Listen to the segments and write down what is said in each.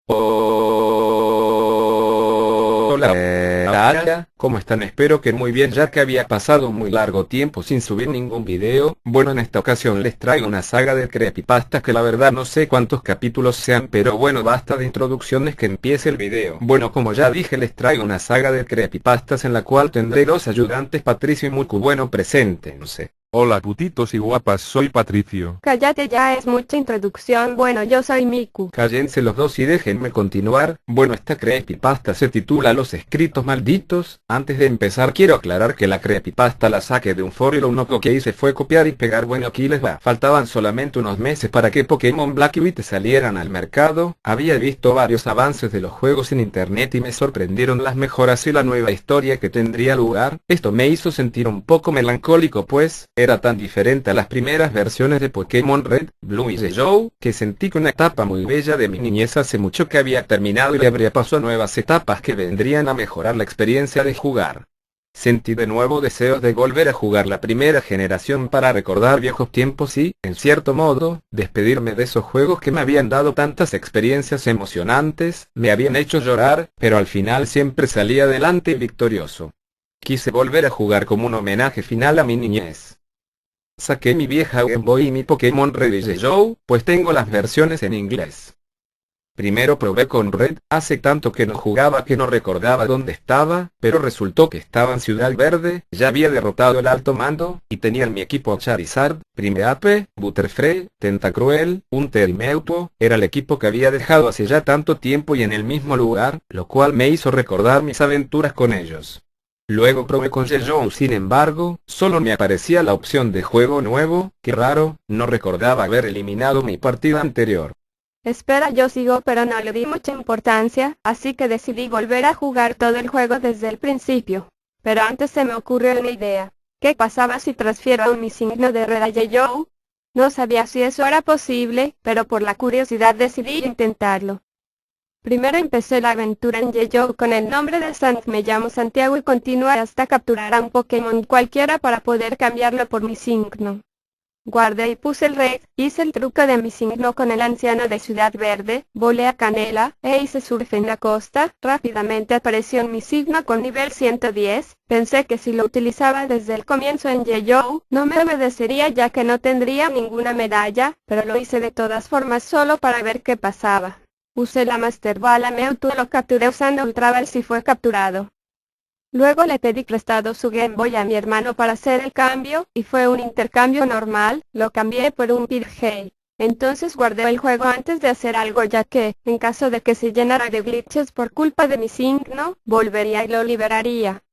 Hola, ¿cómo están? Espero que muy bien, ya que había pasado muy largo tiempo sin subir ningún video. Bueno, en esta ocasión les traigo una saga de creepypastas que la verdad no sé cuántos capítulos sean, pero bueno, basta de introducciones, que empiece el video. Bueno, como ya dije, les traigo una saga de creepypastas en la cual tendré dos ayudantes, Patricio y Muku. Bueno, preséntense. Hola putitos y guapas, soy Patricio. Cállate, ya es mucha introducción. Bueno, yo soy Miku. Cállense los dos y déjenme continuar. Bueno, esta creepypasta se titula Los escritos malditos. Antes de empezar quiero aclarar que la creepypasta la saqué de un foro y lo único que hice fue copiar y pegar. Bueno, aquí les va. Faltaban solamente unos meses para que Pokémon Black y White salieran al mercado. Había visto varios avances de los juegos en internet y me sorprendieron las mejoras y la nueva historia que tendría lugar. Esto me hizo sentir un poco melancólico, pues era tan diferente a las primeras versiones de Pokémon Red, Blue y Yellow, que sentí que una etapa muy bella de mi niñez hace mucho que había terminado y le abría paso a nuevas etapas que vendrían a mejorar la experiencia de jugar. Sentí de nuevo deseos de volver a jugar la primera generación para recordar viejos tiempos y, en cierto modo, despedirme de esos juegos que me habían dado tantas experiencias emocionantes, me habían hecho llorar, pero al final siempre salí adelante y victorioso. Quise volver a jugar como un homenaje final a mi niñez. Saqué mi vieja Game Boy y mi Pokémon Red y Yellow, pues tengo las versiones en inglés. Primero probé con Red, hace tanto que no jugaba que no recordaba dónde estaba, pero resultó que estaba en Ciudad Verde, ya había derrotado el alto mando, y tenía en mi equipo Charizard, Primeape, Butterfree, Tentacruel, Haunter y Mewtwo. Era el equipo que había dejado hace ya tanto tiempo y en el mismo lugar, lo cual me hizo recordar mis aventuras con ellos. Luego probé con Yellow, sin embargo, solo me aparecía la opción de juego nuevo. Qué raro, no recordaba haber eliminado mi partida anterior. Espera, yo sigo, pero no le di mucha importancia, así que decidí volver a jugar todo el juego desde el principio. Pero antes se me ocurrió una idea. ¿Qué pasaba si transfiero aún mi signo de Red a Yellow? No sabía si eso era posible, pero por la curiosidad decidí intentarlo. Primero empecé la aventura en Yellow con el nombre de me llamo Santiago y continué hasta capturar a un Pokémon cualquiera para poder cambiarlo por mi signo. Guardé y puse el Red, hice el truco de mi signo con el anciano de Ciudad Verde, volé a Canela, e hice surf en la costa. Rápidamente apareció en mi signo con nivel 110, pensé que si lo utilizaba desde el comienzo en Yellow, no me obedecería ya que no tendría ninguna medalla, pero lo hice de todas formas solo para ver qué pasaba. Usé la Master Ball a Mewtwo, lo capturé usando Ultra Ball y fue capturado. Luego le pedí prestado su Game Boy a mi hermano para hacer el cambio, y fue un intercambio normal, lo cambié por un Pidgey. Entonces guardé el juego antes de hacer algo, ya que, en caso de que se llenara de glitches por culpa de mi signo, volvería y lo liberaría.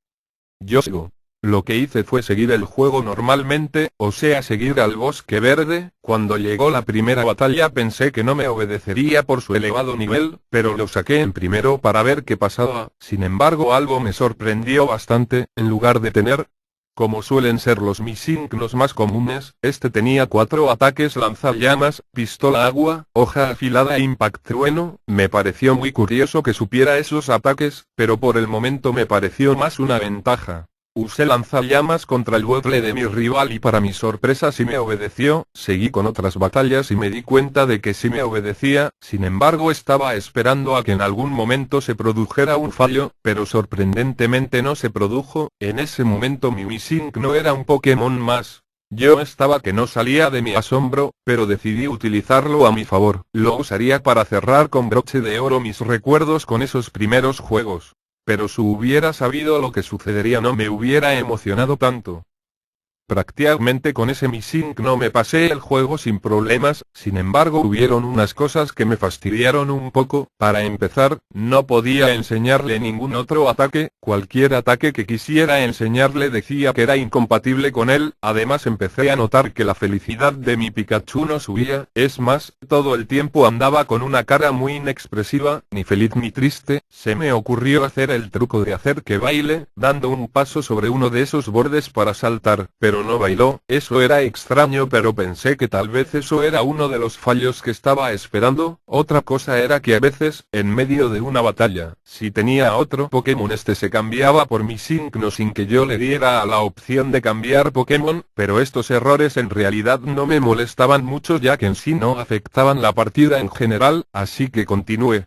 Yo sigo. Lo que hice fue seguir el juego normalmente, o sea seguir al Bosque Verde. Cuando llegó la primera batalla pensé que no me obedecería por su elevado nivel, pero lo saqué en primero para ver qué pasaba. Sin embargo, algo me sorprendió bastante. En lugar de tener, como suelen ser los mis signos más comunes, este tenía 4 ataques: lanzallamas, pistola agua, hoja afilada e impact trueno. Me pareció muy curioso que supiera esos ataques, pero por el momento me pareció más una ventaja. Usé lanzallamas contra el Weatle de mi rival y para mi sorpresa sí me obedeció. Seguí con otras batallas y me di cuenta de que sí me obedecía. Sin embargo, estaba esperando a que en algún momento se produjera un fallo, pero sorprendentemente no se produjo. En ese momento mi signo era un Pokémon más. Yo estaba que no salía de mi asombro, pero decidí utilizarlo a mi favor. Lo usaría para cerrar con broche de oro mis recuerdos con esos primeros juegos. Pero si hubiera sabido lo que sucedería no me hubiera emocionado tanto. Prácticamente con ese mi signo me pasé el juego sin problemas. Sin embargo, hubieron unas cosas que me fastidiaron un poco. Para empezar, no podía enseñarle ningún otro ataque. Cualquier ataque que quisiera enseñarle decía que era incompatible con él. Además empecé a notar que la felicidad de mi Pikachu no subía. Es más, todo el tiempo andaba con una cara muy inexpresiva, ni feliz ni triste. Se me ocurrió hacer el truco de hacer que baile, dando un paso sobre uno de esos bordes para saltar, pero no bailó. Eso era extraño, pero pensé que tal vez eso era uno de los fallos que estaba esperando. Otra cosa era que a veces, en medio de una batalla, si tenía otro Pokémon se cambiaba por mi signo sin que yo le diera a la opción de cambiar Pokémon, pero estos errores en realidad no me molestaban mucho ya que en sí no afectaban la partida en general, así que continué.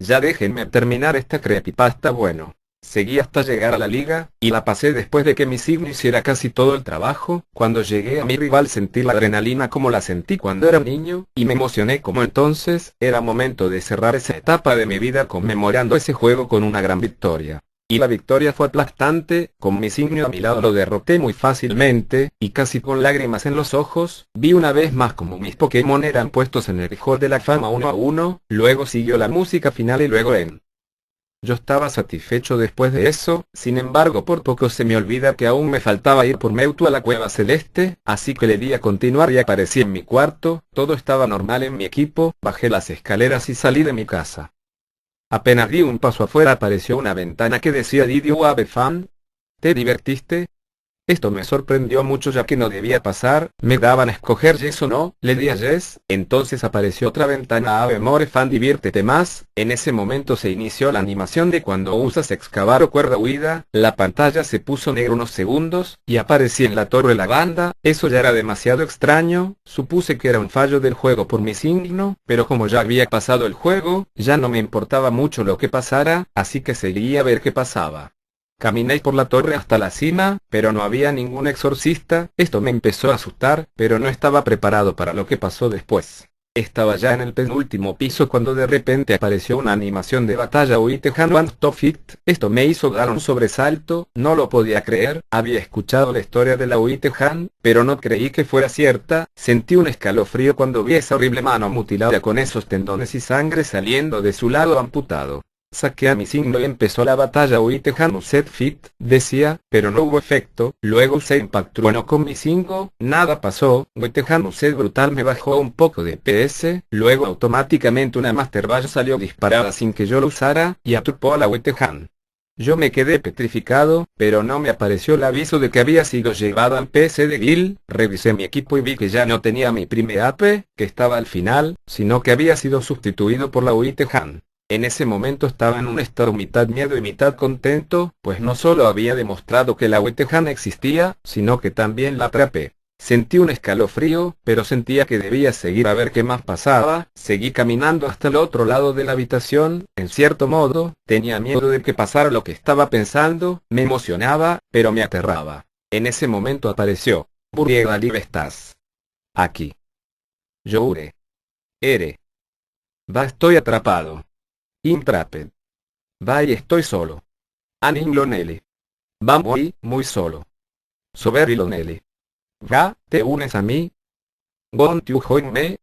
Ya déjenme terminar esta creepypasta. Bueno, seguí hasta llegar a la liga, y la pasé después de que mi signo hiciera casi todo el trabajo. Cuando llegué a mi rival sentí la adrenalina como la sentí cuando era un niño, y me emocioné como entonces. Era momento de cerrar esa etapa de mi vida conmemorando ese juego con una gran victoria. Y la victoria fue aplastante. Con mi signo a mi lado lo derroté muy fácilmente, y casi con lágrimas en los ojos, vi una vez más como mis Pokémon eran puestos en el Hall de la Fama uno a uno. Luego siguió la música final y luego Yo estaba satisfecho después de eso. Sin embargo, por poco se me olvida que aún me faltaba ir por Mewtwo a la Cueva Celeste, así que le di a continuar y aparecí en mi cuarto. Todo estaba normal en mi equipo. Bajé las escaleras y salí de mi casa. Apenas di un paso afuera apareció una ventana que decía "Did you have fun?". ¿Te divertiste? Esto me sorprendió mucho ya que no debía pasar. Me daban a escoger yes o no. Le di a yes. Entonces apareció otra ventana "Have more fun, diviértete más". En ese momento se inició la animación de cuando usas excavar o cuerda huida. La pantalla se puso negra unos segundos, y aparecí en la torre lavanda. Eso ya era demasiado extraño. Supuse que era un fallo del juego por mi signo, pero como ya había pasado el juego, ya no me importaba mucho lo que pasara, así que seguí a ver qué pasaba. Caminé por la torre hasta la cima, pero no había ningún exorcista. Esto me empezó a asustar, pero no estaba preparado para lo que pasó después. Estaba ya en el penúltimo piso cuando de repente apareció una animación de batalla Uitehan One Stop It. Esto me hizo dar un sobresalto, no lo podía creer. Había escuchado la historia de la Uitehan, pero no creí que fuera cierta. Sentí un escalofrío cuando vi esa horrible mano mutilada con esos tendones y sangre saliendo de su lado amputado. Saqué a mi signo y empezó la batalla. Uitehan Set Fit, decía, pero no hubo efecto. Luego usé Impact Trueno con mi signo, nada pasó. Uitehan Set Brutal me bajó un poco de PS, luego automáticamente una Master Ball salió disparada sin que yo lo usara, y atrapó a la Uitehan. Yo me quedé petrificado, pero no me apareció el aviso de que había sido llevado al PC de Gil. Revisé mi equipo y vi que ya no tenía mi Prime AP, que estaba al final, sino que había sido sustituido por la Uitehan. En ese momento estaba en un estado mitad miedo y mitad contento, pues no solo había demostrado que la Uitehan existía, sino que también la atrapé. Sentí un escalofrío, pero sentía que debía seguir a ver qué más pasaba. Seguí caminando hasta el otro lado de la habitación. En cierto modo, tenía miedo de que pasara lo que estaba pensando. Me emocionaba, pero me aterraba. En ese momento apareció. Burriega Live, estás aquí. Youre. Ere. Va, estoy atrapado. Intraped. Va, y estoy solo. Anin Lonely. Va, muy solo. Soberry Lonely. Va, ¿te unes a mí? Won't you join me?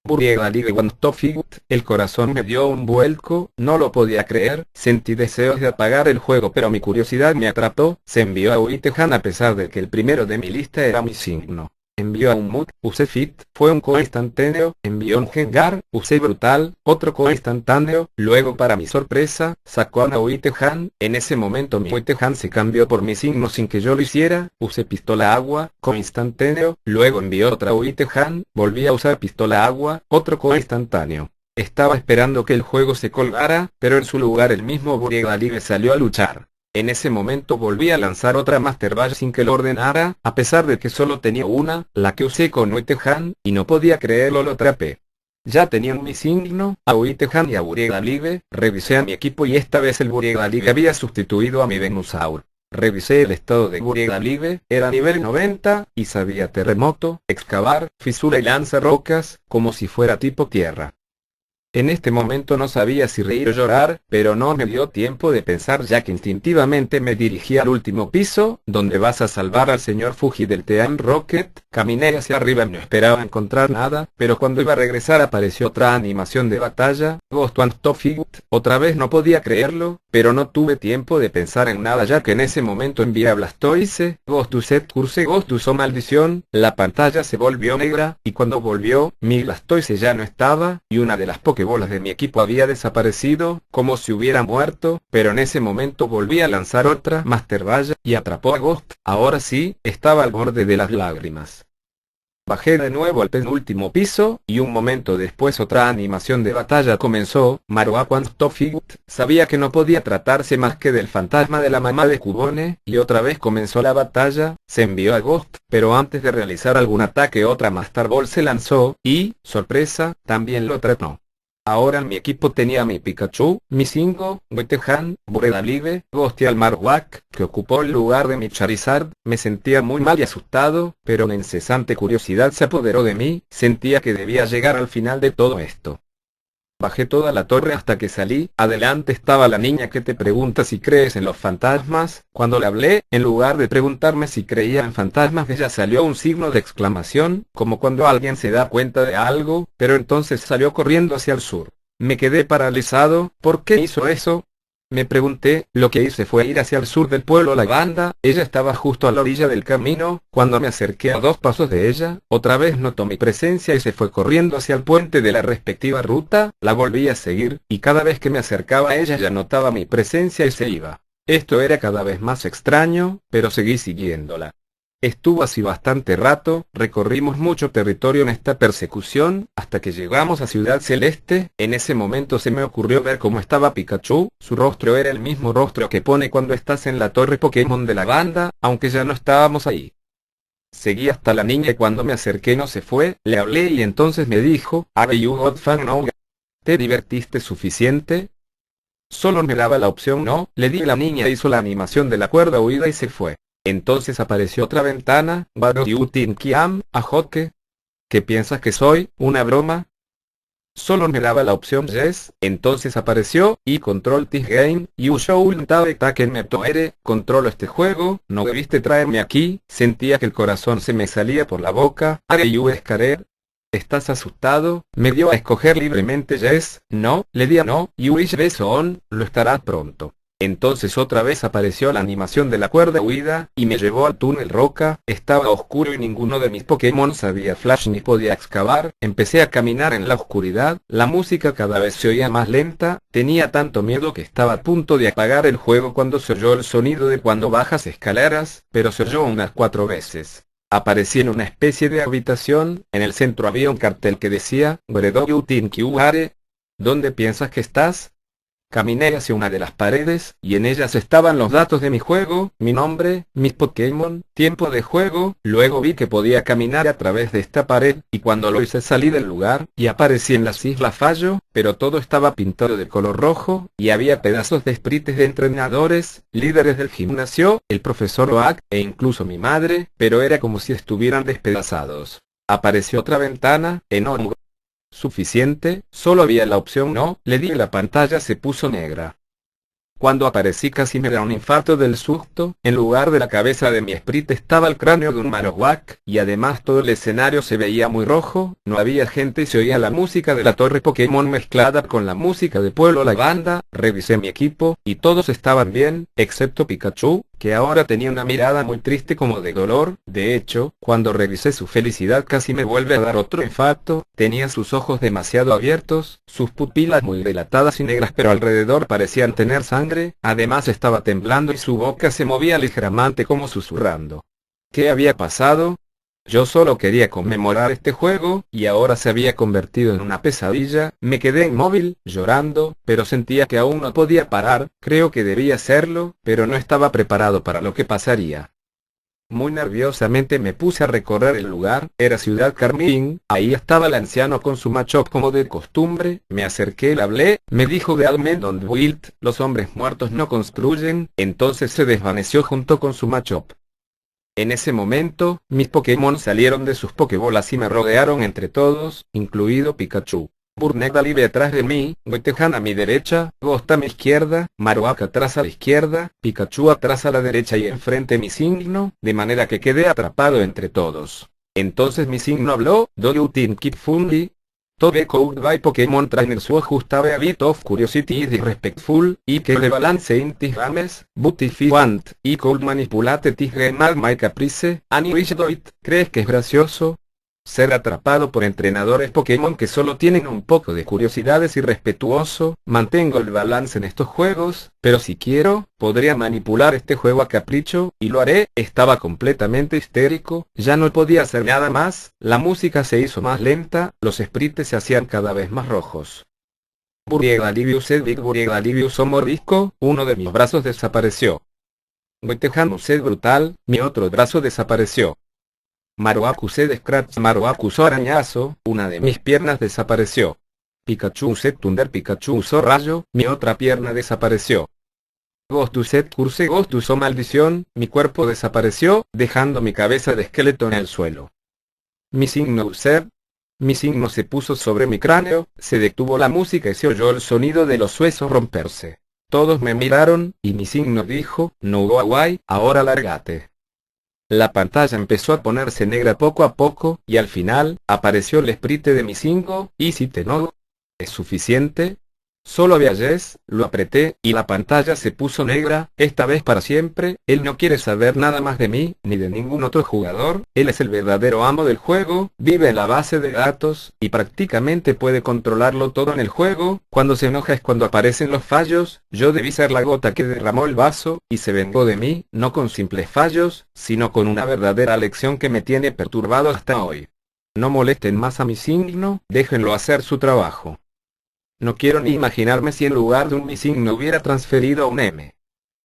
Burriega Live One Stop It. El corazón me dio un vuelco, no lo podía creer. Sentí deseos de apagar el juego, pero mi curiosidad me atrapó. Se envió a Uitehan a pesar de que el primero de mi lista era mi signo. Envió a un Mud, usé Fit, fue un co instantáneo. Envió un Gengar, usé Brutal, otro co instantáneo. Luego, para mi sorpresa, sacó a una Uitehan. En ese momento mi Uitehan se cambió por mi signo sin que yo lo hiciera. Usé Pistola Agua, co instantáneo. Luego envió otra Uitehan, volví a usar Pistola Agua, otro co instantáneo. Estaba esperando que el juego se colgara, pero en su lugar el mismo Burriega Live salió a luchar. En ese momento volví a lanzar otra Master Ball sin que lo ordenara, a pesar de que solo tenía una, la que usé con Uitehan, y no podía creerlo, lo atrapé. Ya tenían mi signo, a Uitehan y a Burriega Live. Revisé a mi equipo y esta vez el Burriega Live había sustituido a mi Venusaur. Revisé el estado de Burriega Live, era nivel 90, y sabía terremoto, excavar, fisura y lanza rocas, como si fuera tipo tierra. En este momento no sabía si reír o llorar, pero no me dio tiempo de pensar ya que instintivamente me dirigí al último piso, donde vas a salvar al señor Fuji del Team Rocket. Caminé hacia arriba y no esperaba encontrar nada, pero cuando iba a regresar apareció otra animación de batalla, Ghost One Stop It. Otra vez no podía creerlo, pero no tuve tiempo de pensar en nada ya que en ese momento envié a Blastoise, Ghost to Set Curse, Ghost usó maldición. La pantalla se volvió negra, y cuando volvió, mi Blastoise ya no estaba, y una de las Pokébolas de mi equipo había desaparecido, como si hubiera muerto, pero en ese momento volví a lanzar otra Master Ball, y atrapó a Ghost. Ahora sí, estaba al borde de las lágrimas. Bajé de nuevo al penúltimo piso, y un momento después otra animación de batalla comenzó. Marowak One Stop It. Sabía que no podía tratarse más que del fantasma de la mamá de Cubone, y otra vez comenzó la batalla. Se envió a Ghost, pero antes de realizar algún ataque otra Master Ball se lanzó, y, sorpresa, también lo atrapó. Ahora en mi equipo tenía a mi Pikachu, mi Singo, Wetehan, Buredalive, Gostial Marowak, que ocupó el lugar de mi Charizard. Me sentía muy mal y asustado, pero una incesante curiosidad se apoderó de mí, sentía que debía llegar al final de todo esto. Bajé toda la torre hasta que salí, adelante estaba la niña que te pregunta si crees en los fantasmas. Cuando le hablé, en lugar de preguntarme si creía en fantasmas, de ella salió un signo de exclamación, como cuando alguien se da cuenta de algo, pero entonces salió corriendo hacia el sur. Me quedé paralizado. ¿Por qué hizo eso? Me pregunté. Lo que hice fue ir hacia el sur del pueblo Lavanda. Ella estaba justo a la orilla del camino. Cuando me acerqué a 2 pasos de ella, otra vez notó mi presencia y se fue corriendo hacia el puente de la respectiva ruta. La volví a seguir, y cada vez que me acercaba a ella ya notaba mi presencia y se iba. Esto era cada vez más extraño, pero seguí siguiéndola. Estuvo así bastante rato, recorrimos mucho territorio en esta persecución, hasta que llegamos a Ciudad Celeste. En ese momento se me ocurrió ver cómo estaba Pikachu. Su rostro era el mismo rostro que pone cuando estás en la torre Pokémon de Lavanda, aunque ya no estábamos ahí. Seguí hasta la niña y cuando me acerqué no se fue. Le hablé y entonces me dijo, "Have you got fun now? ¿Te divertiste suficiente?". Solo me daba la opción no. Le di. La niña hizo la animación de la cuerda huida y se fue. Entonces apareció otra ventana. "What do you think I am, a joke? ¿Qué piensas que soy, una broma?". Solo me daba la opción yes. Entonces apareció, y control this game, you should have taken me to air. Controlo este juego, no debiste traerme aquí. Sentía que el corazón se me salía por la boca. Are you scared? ¿Estás asustado? Me dio a escoger libremente yes, no. Le di a no. You wish be on, lo estarás pronto. Entonces otra vez apareció la animación de la cuerda huida, y me llevó al túnel roca. Estaba oscuro y ninguno de mis Pokémon sabía flash ni podía excavar. Empecé a caminar en la oscuridad, la música cada vez se oía más lenta. Tenía tanto miedo que estaba a punto de apagar el juego cuando se oyó el sonido de cuando bajas escaleras, pero se oyó unas 4 veces. Aparecí en una especie de habitación. En el centro había un cartel que decía, "Where do you think you are?". ¿Dónde piensas que estás? Caminé hacia una de las paredes, y en ellas estaban los datos de mi juego, mi nombre, mis Pokémon, tiempo de juego. Luego vi que podía caminar a través de esta pared, y cuando lo hice salí del lugar, y aparecí en las Islas Fallo, pero todo estaba pintado de color rojo, y había pedazos de sprites de entrenadores, líderes del gimnasio, el profesor Oak, e incluso mi madre, pero era como si estuvieran despedazados. Apareció otra ventana, enorme. Suficiente, solo había la opción no. Le di y la pantalla se puso negra. Cuando aparecí casi me da un infarto del susto. En lugar de la cabeza de mi Sprite estaba el cráneo de un Marowak, y además todo el escenario se veía muy rojo. No había gente y se oía la música de la torre Pokémon mezclada con la música de Pueblo Lavanda. Revisé mi equipo, y todos estaban bien, excepto Pikachu, que ahora tenía una mirada muy triste como de dolor. De hecho, cuando revisé su felicidad casi me vuelve a dar otro infarto. Tenía sus ojos demasiado abiertos, sus pupilas muy dilatadas y negras, pero alrededor parecían tener sangre. Además estaba temblando y su boca se movía ligeramente como susurrando. ¿Qué había pasado? Yo solo quería conmemorar este juego, y ahora se había convertido en una pesadilla. Me quedé inmóvil, llorando, pero sentía que aún no podía parar. Creo que debía hacerlo, pero no estaba preparado para lo que pasaría. Muy nerviosamente me puse a recorrer el lugar. Era Ciudad Carmín. Ahí estaba el anciano con su Machop como de costumbre. Me acerqué y le hablé. Me dijo de Almen don't build, los hombres muertos no construyen. Entonces se desvaneció junto con su Machop. En ese momento, mis Pokémon salieron de sus Pokébolas y me rodearon entre todos, incluido Pikachu. Burnegdalive atrás de mí, Wetehan a mi derecha, Ghost a mi izquierda, Marowak atrás a la izquierda, Pikachu atrás a la derecha y enfrente mi signo, de manera que quedé atrapado entre todos. Entonces mi signo habló, "Do you think it's funny? To be called by Pokémon trainers who just have a bit of curiosity is disrespectful, y que the balance in these games, but if you want, y could manipulate this game at my caprice, and you wish do it". ¿Crees que es gracioso? Ser atrapado por entrenadores Pokémon que solo tienen un poco de curiosidad es irrespetuoso. Mantengo el balance en estos juegos, pero si quiero, podría manipular este juego a capricho, y lo haré. Estaba completamente histérico, ya no podía hacer nada más. La música se hizo más lenta, los sprites se hacían cada vez más rojos. Buriegalivius Big Buriegalivius mordisco, uno de mis brazos desapareció. Wetehan usé brutal, mi otro brazo desapareció. Marowak usé de Scratch Marowak usó arañazo, una de mis piernas desapareció. Pikachu usé Thunder, Pikachu usó rayo, mi otra pierna desapareció. Ghost usé curse, Ghost usó maldición, mi cuerpo desapareció, dejando mi cabeza de esqueleto en el suelo. Mi signo usé. Mi signo se puso sobre mi cráneo, se detuvo la música y se oyó el sonido de los huesos romperse. Todos me miraron, y mi signo dijo, no go away, ahora lárgate. La pantalla empezó a ponerse negra poco a poco, y al final, apareció el sprite de mi signo, y si te no es suficiente. Solo había yes, lo apreté, y la pantalla se puso negra, esta vez para siempre. Él no quiere saber nada más de mí, ni de ningún otro jugador, él es el verdadero amo del juego, vive en la base de datos, y prácticamente puede controlarlo todo en el juego. Cuando se enoja es cuando aparecen los fallos, yo debí ser la gota que derramó el vaso, y se vengó de mí, no con simples fallos, sino con una verdadera lección que me tiene perturbado hasta hoy. No molesten más a mi signo, déjenlo hacer su trabajo. No quiero ni imaginarme si en lugar de un mi signo hubiera transferido a un M.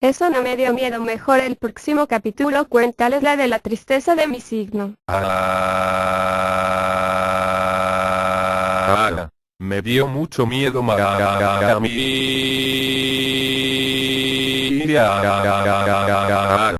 Eso no me dio miedo, mejor el próximo capítulo cuéntales la de la tristeza de mi signo. Me dio mucho miedo,